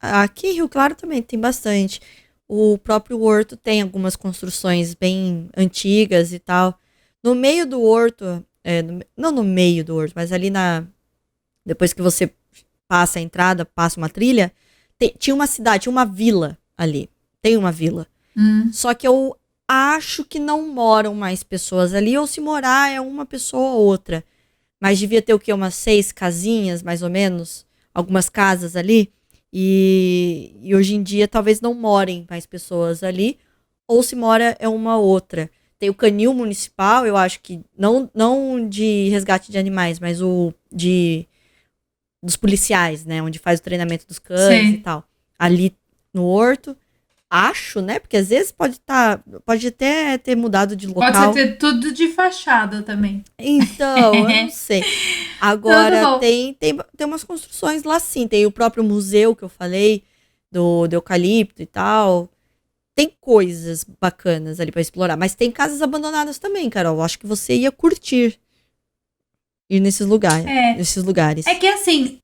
Aqui em Rio Claro também tem bastante. O próprio Horto tem algumas construções bem antigas e tal. No meio do Horto, não no meio do Horto, mas ali depois que você passa a entrada, passa uma trilha, tinha uma cidade, tinha uma vila ali. Tem uma vila. Só que eu acho que não moram mais pessoas ali, ou se morar é uma pessoa ou outra. Mas devia ter o quê? Umas 6 casinhas, mais ou menos. Algumas casas ali. E hoje em dia talvez não morem mais pessoas ali. Ou se mora é uma outra. Tem o canil municipal, eu acho que não de resgate de animais, mas dos policiais, né? Onde faz o treinamento dos cães e tal. Ali no Horto. Acho, né? Porque às vezes pode até ter mudado de local. Pode ter tudo de fachada também. Então, eu não sei. Agora, tem umas construções lá sim. Tem o próprio museu que eu falei, do eucalipto e tal. Tem coisas bacanas ali pra explorar. Mas tem casas abandonadas também, Carol. Acho que você ia curtir ir nesses lugares. É que assim,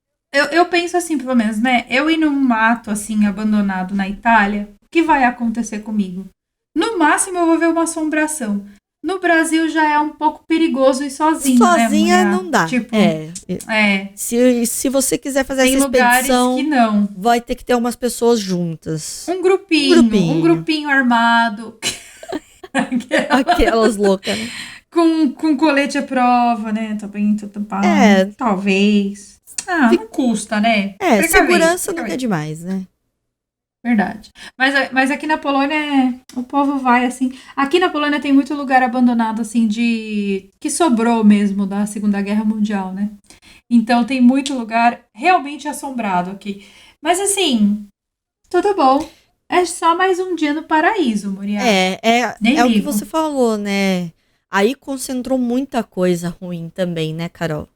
eu penso assim, pelo menos, né? Eu ir num mato, assim, abandonado na Itália, o que vai acontecer comigo? No máximo, eu vou ver uma assombração. No Brasil já é um pouco perigoso ir sozinho, né, Sozinha mulher? não dá. Tipo, Se você quiser fazer tem essa lugares expedição, que não. vai ter que ter umas pessoas juntas. Um grupinho armado. Aquelas loucas, né? Com colete à prova, né? Também tô tampado. Talvez. Não custa, né? Segurança nunca é demais, né? Verdade. Mas aqui na Polônia, o povo vai assim. Aqui na Polônia tem muito lugar abandonado, assim, que sobrou mesmo da Segunda Guerra Mundial, né? Então tem muito lugar realmente assombrado aqui. Mas assim, tudo bom. É só mais um dia no paraíso, Muriel. É o que você falou, né? Aí concentrou muita coisa ruim também, né, Carol?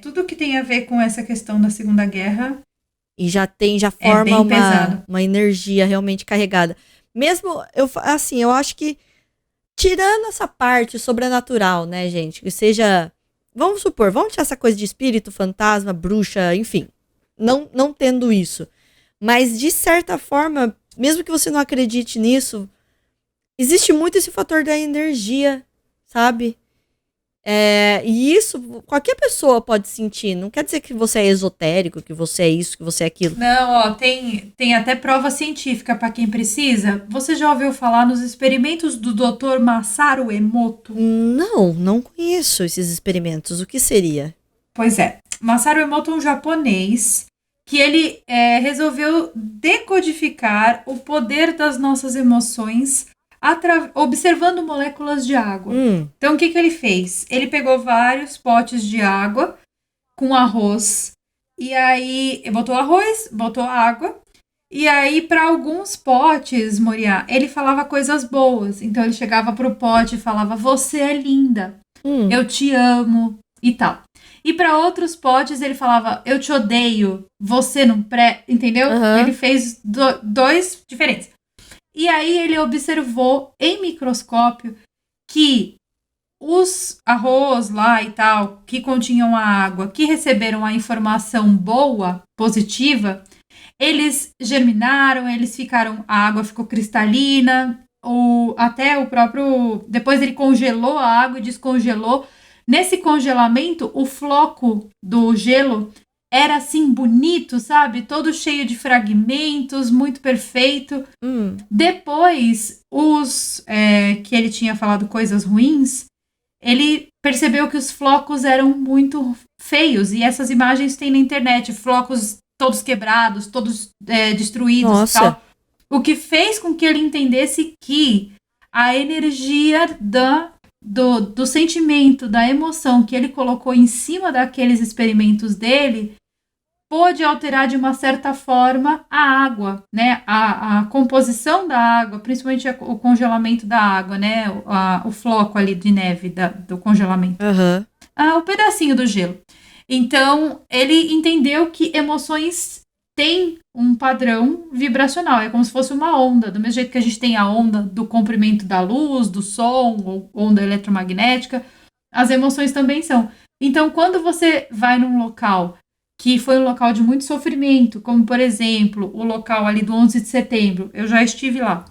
Tudo que tem a ver com essa questão da Segunda Guerra. E já forma uma energia realmente carregada. Mesmo, eu acho que, tirando essa parte sobrenatural, né, gente? Que seja, vamos tirar essa coisa de espírito, fantasma, bruxa, enfim. Não tendo isso. Mas, de certa forma, mesmo que você não acredite nisso, existe muito esse fator da energia, sabe? E isso qualquer pessoa pode sentir. Não quer dizer que você é esotérico, que você é isso, que você é aquilo. Não, tem até prova científica para quem precisa. Você já ouviu falar nos experimentos do Dr. Masaru Emoto? Não conheço esses experimentos. O que seria? Pois é. Masaru Emoto é um japonês que ele resolveu decodificar o poder das nossas emoções observando moléculas de água. Então, o que ele fez? Ele pegou vários potes de água com arroz, e aí botou arroz, botou água, e aí para alguns potes, Moriá, ele falava coisas boas. Então, ele chegava pro pote e falava, você é linda, eu te amo, e tal. E para outros potes ele falava, eu te odeio, você não entendeu? Ele fez dois diferentes. E aí ele observou em microscópio que os arroz lá e tal, que continham a água, que receberam a informação boa, positiva, eles germinaram, a água ficou cristalina, até o próprio... Depois ele congelou a água e descongelou. Nesse congelamento, o floco do gelo era assim bonito, sabe? Todo cheio de fragmentos, muito perfeito. Depois, que ele tinha falado coisas ruins, ele percebeu que os flocos eram muito feios. E essas imagens tem na internet, flocos todos quebrados, todos destruídos. Nossa. E tal. O que fez com que ele entendesse que a energia do sentimento, da emoção que ele colocou em cima daqueles experimentos dele, pôde alterar de uma certa forma a água, né? A composição da água, principalmente o congelamento da água, né? O floco ali de neve do congelamento. O pedacinho do gelo. Então, ele entendeu que emoções têm um padrão vibracional. É como se fosse uma onda. Do mesmo jeito que a gente tem a onda do comprimento da luz, do som, ou onda eletromagnética, as emoções também são. Então, quando você vai num local que foi um local de muito sofrimento, como, por exemplo, o local ali do 11 de setembro, eu já estive lá.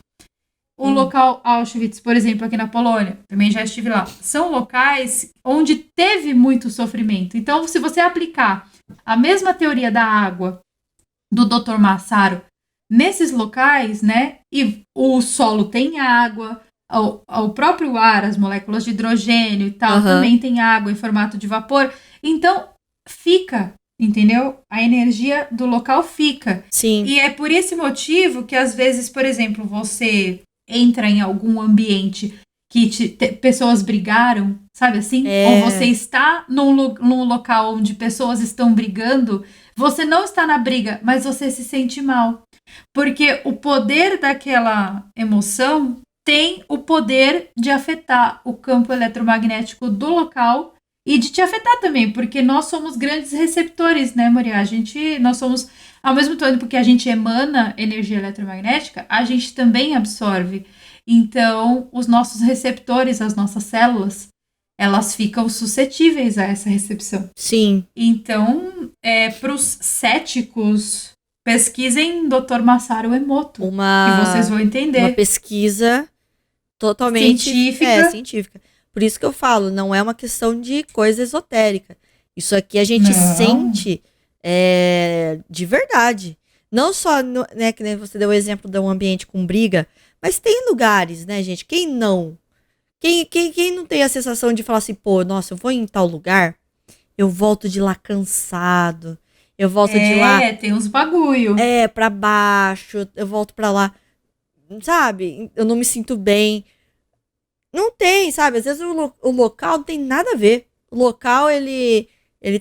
O local Auschwitz, por exemplo, aqui na Polônia, também já estive lá. São locais onde teve muito sofrimento. Então, se você aplicar a mesma teoria da água do Dr. Massaro nesses locais, né? E o solo tem água, o próprio ar, as moléculas de hidrogênio e tal, também tem água em formato de vapor. Então, fica, entendeu? A energia do local fica. Sim. E é por esse motivo que, às vezes, por exemplo, você entra em algum ambiente que pessoas brigaram, sabe assim? Ou você está num local onde pessoas estão brigando, você não está na briga, mas você se sente mal. Porque o poder daquela emoção tem o poder de afetar o campo eletromagnético do local e de te afetar também, porque nós somos grandes receptores, né, Moria? Nós somos, ao mesmo tempo que a gente emana energia eletromagnética, a gente também absorve. Então, os nossos receptores, as nossas células, elas ficam suscetíveis a essa recepção. Sim. Então, para os céticos, pesquisem Dr. Masaru Emoto, que vocês vão entender. Uma pesquisa totalmente científica. Por isso que eu falo, não é uma questão de coisa esotérica. Isso aqui a gente sente de verdade. Não só, né, que nem você deu o exemplo de um ambiente com briga, mas tem lugares, né, gente? Quem não? Quem não tem a sensação de falar assim, pô, nossa, eu vou em tal lugar, eu volto de lá cansado, eu volto de lá... tem uns bagulho. Pra baixo, eu volto pra lá, sabe? Eu não me sinto bem. Não tem, sabe? Às vezes o local não tem nada a ver. O local, ele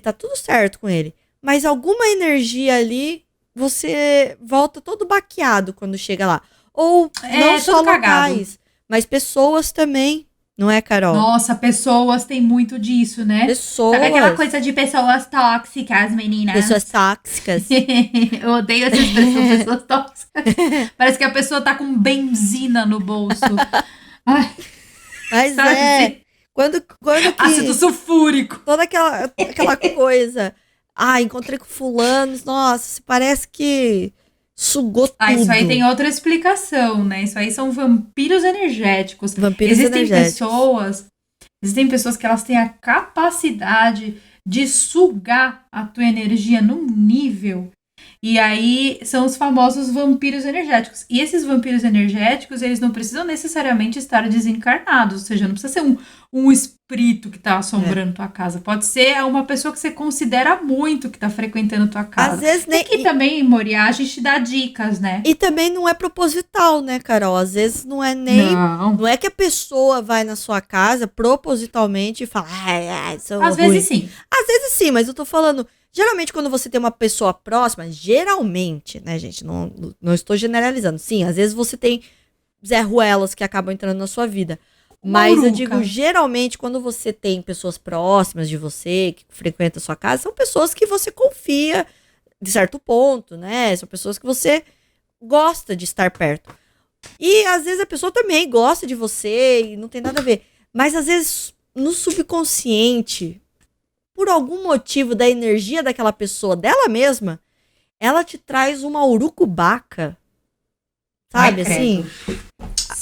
tá tudo certo com ele. Mas alguma energia ali, você volta todo baqueado quando chega lá. Ou não só locais, cagado, mas pessoas também. Não é, Carol? Nossa, pessoas têm muito disso, né? Pessoas. Sabe aquela coisa de pessoas tóxicas, meninas? Pessoas tóxicas. Eu odeio essa expressão, pessoas tóxicas. Parece que a pessoa tá com benzina no bolso. Ai, mas sabe? Quando que... Ácido sulfúrico. Toda aquela coisa. Encontrei com fulano. Nossa, parece que sugou tudo. Isso aí tem outra explicação, né? Isso aí são vampiros energéticos. Existem pessoas que elas têm a capacidade de sugar a tua energia num nível. E aí são os famosos vampiros energéticos. E esses vampiros energéticos, eles não precisam necessariamente estar desencarnados. Ou seja, não precisa ser um espírito que tá assombrando tua casa. Pode ser uma pessoa que você considera muito que tá frequentando tua casa. Às vezes nem. E que também, Moriá, a gente dá dicas, né? E também não é proposital, né, Carol? Às vezes não é nem. Não. Não é que a pessoa vai na sua casa propositalmente e fala, sou Às ruim. vezes sim. Às vezes sim, mas eu tô falando. Geralmente, quando você tem uma pessoa próxima, geralmente, né, gente? Não estou generalizando. Sim, às vezes você tem Zé Ruelas que acabam entrando na sua vida. Mas eu digo, geralmente, quando você tem pessoas próximas de você, que frequentam a sua casa, são pessoas que você confia de certo ponto, né? São pessoas que você gosta de estar perto. E às vezes a pessoa também gosta de você e não tem nada a ver. Mas às vezes, no subconsciente, por algum motivo da energia daquela pessoa, dela mesma, ela te traz uma urucubaca. Sabe, assim?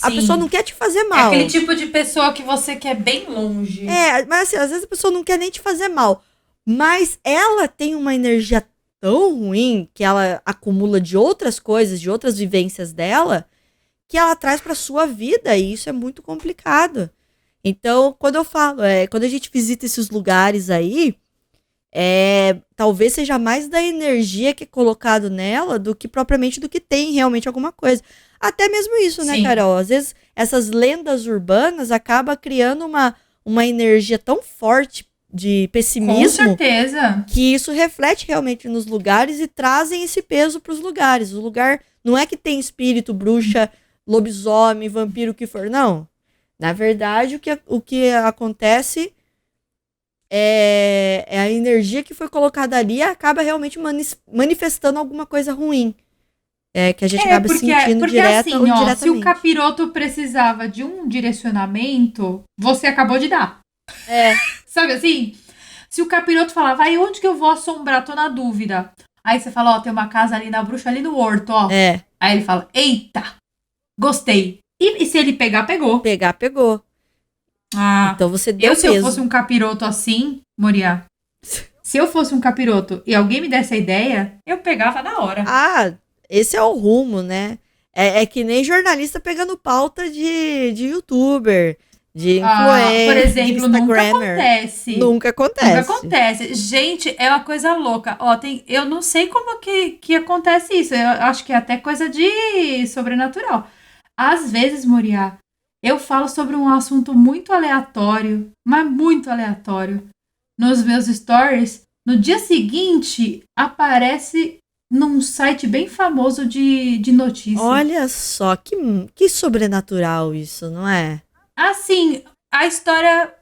A pessoa não quer te fazer mal. É aquele tipo de pessoa que você quer bem longe. Mas assim, às vezes a pessoa não quer nem te fazer mal. Mas ela tem uma energia tão ruim que ela acumula de outras coisas, de outras vivências dela, que ela traz pra sua vida. E isso é muito complicado. Então, quando eu falo, quando a gente visita esses lugares aí, talvez seja mais da energia que é colocado nela do que propriamente do que tem realmente alguma coisa. Até mesmo isso, né, Carol? Às vezes essas lendas urbanas acabam criando uma energia tão forte de pessimismo. Com certeza. Que isso reflete realmente nos lugares e trazem esse peso para os lugares. O lugar não é que tem espírito, bruxa, lobisomem, vampiro, o que for, não. Na verdade, o que acontece é a energia que foi colocada ali e acaba realmente manifestando alguma coisa ruim. Que a gente acaba sentindo direta assim, ou indiretamente. Se o capiroto precisava de um direcionamento, você acabou de dar. Sabe assim? Se o capiroto falar, vai, onde que eu vou assombrar? Tô na dúvida. Aí você fala, tem uma casa ali na bruxa, ali no horto, ó. Aí ele fala, eita, gostei. E se ele pegar, pegou. Pegar, pegou. Então você deu se eu fosse um capiroto assim, Moriá, se eu fosse um capiroto e alguém me desse a ideia, eu pegava na hora. Esse é o rumo, né? É que nem jornalista pegando pauta de youtuber, de influencer, por exemplo, de instagrammer. Nunca acontece. Gente, é uma coisa louca. Eu não sei como que acontece isso. Eu acho que é até coisa de sobrenatural. Às vezes, Moriá, eu falo sobre um assunto muito aleatório, mas muito aleatório, nos meus stories. No dia seguinte, aparece num site bem famoso de notícias. Olha só, que sobrenatural isso, não é? Assim, a história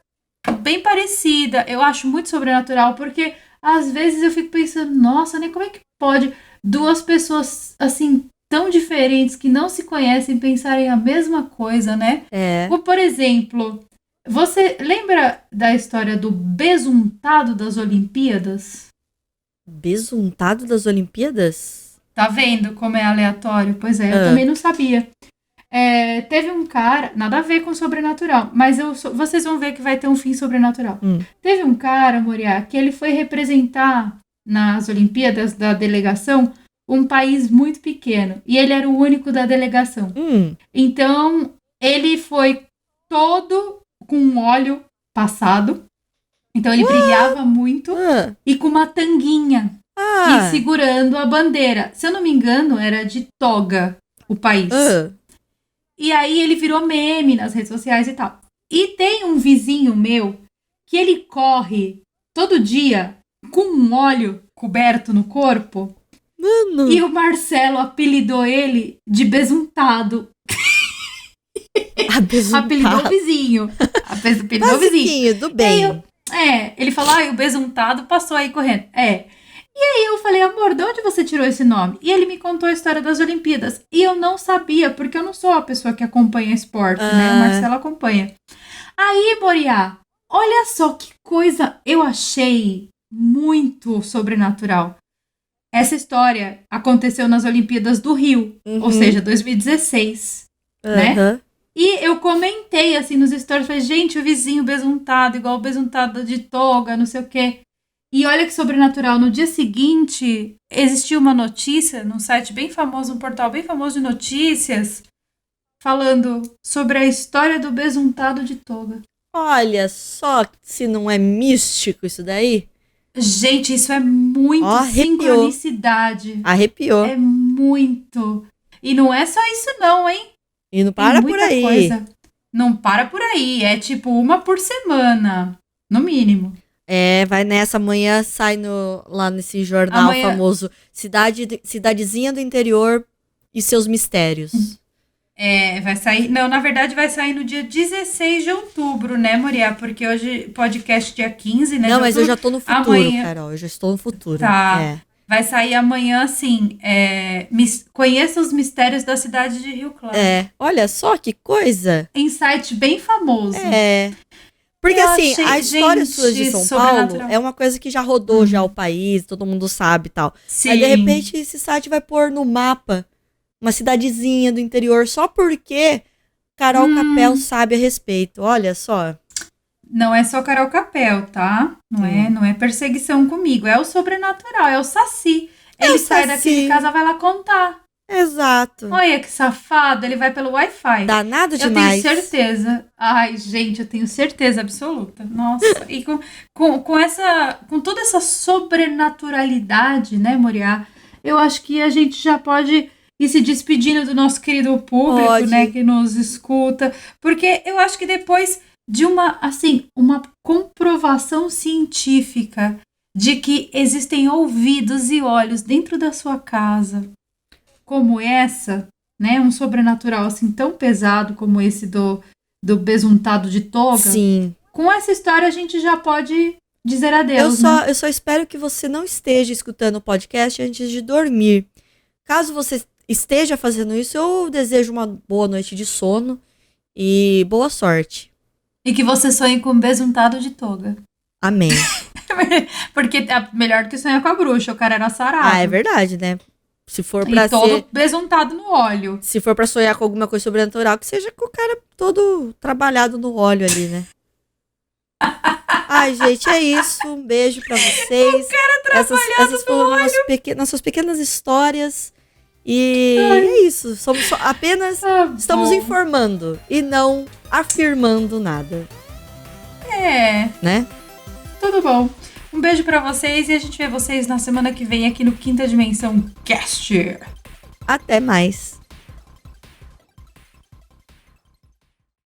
bem parecida. Eu acho muito sobrenatural, porque às vezes eu fico pensando, nossa, né, como é que pode duas pessoas, assim, tão diferentes, que não se conhecem, pensarem a mesma coisa, né? Ou, por exemplo, você lembra da história do besuntado das Olimpíadas? Besuntado das Olimpíadas? Tá vendo como é aleatório? Pois é, eu também não sabia. Teve um cara, nada a ver com sobrenatural, mas vocês vão ver que vai ter um fim sobrenatural. Teve um cara, Moriá, que ele foi representar nas Olimpíadas da delegação um país muito pequeno. E ele era o único da delegação. Então, ele foi todo com óleo passado. Então, ele brilhava muito. E com uma tanguinha. E segurando a bandeira. Se eu não me engano, era de toga o país. E aí, ele virou meme nas redes sociais e tal. E tem um vizinho meu que ele corre todo dia com um óleo coberto no corpo. Mano. E o Marcelo apelidou ele de besuntado. Apelidou o vizinho. Apelidou o vizinho. Do bem. Ele falou, o besuntado passou aí correndo. E aí eu falei, amor, de onde você tirou esse nome? E ele me contou a história das Olimpíadas. E eu não sabia, porque eu não sou a pessoa que acompanha esporte, né? O Marcelo acompanha. Aí, Moriá, olha só que coisa eu achei muito sobrenatural. Essa história aconteceu nas Olimpíadas do Rio, ou seja, 2016, né? E eu comentei, assim, nos stories, falei, gente, o vizinho besuntado, igual o besuntado de toga, não sei o quê. E olha que sobrenatural, no dia seguinte, existiu uma notícia num site bem famoso, um portal bem famoso de notícias, falando sobre a história do besuntado de toga. Olha só se não é místico isso daí. Gente, isso é muito sincronicidade. Arrepiou. É muito. E não é só isso não, hein? E não para por aí. Coisa. Não para por aí. É tipo uma por semana, no mínimo. Vai nessa, amanhã sai lá nesse jornal famoso Cidadezinha do Interior e seus mistérios. Vai sair... Não, na verdade vai sair no dia 16 de outubro, né, Moriá? Porque hoje, podcast dia 15, né? Não, mas eu já tô no futuro, amanhã... Carol. Eu já estou no futuro. Tá. Vai sair amanhã, assim, Conheça os Mistérios da Cidade de Rio Claro. Olha só que coisa. Insight bem famoso. Porque assim, a história sua de São Paulo é uma coisa que já rodou já o país, todo mundo sabe e tal. Sim. Aí, de repente, esse site vai pôr no mapa uma cidadezinha do interior só porque Carol Capel sabe a respeito. Olha só. Não é só Carol Capel, tá? Não é perseguição comigo. É o sobrenatural, é o Saci. Ele sai daqui de casa, vai lá contar. Exato. Olha que safado, ele vai pelo Wi-Fi. Danado demais. Eu tenho certeza. Ai, gente, eu tenho certeza absoluta. Nossa, e com toda essa sobrenaturalidade, né, Moriá? Eu acho que a gente já pode ir se despedindo do nosso querido público, né, que nos escuta. Porque eu acho que depois de uma comprovação científica de que existem ouvidos e olhos dentro da sua casa, como essa, né, um sobrenatural assim tão pesado como esse do besuntado de toga. Sim. Com essa história a gente já pode dizer adeus, Eu só espero que você não esteja escutando o podcast antes de dormir. Caso você esteja fazendo isso, eu desejo uma boa noite de sono e boa sorte. E que você sonhe com besuntado de toga. Amém. Porque é melhor do que sonhar com a bruxa, o cara era sarado. É verdade, né? Se for pra todo besuntado no óleo. Se for pra sonhar com alguma coisa sobrenatural, que seja com o cara todo trabalhado no óleo ali, né? Ai, gente, é isso. Um beijo pra vocês. O cara trabalhado essas foram no óleo. Nossas pequenas histórias. E é isso. Somos apenas estamos informando e não afirmando nada. Né? Tudo bom. Um beijo pra vocês e a gente vê vocês na semana que vem aqui no Quinta Dimensão Cast. Até mais.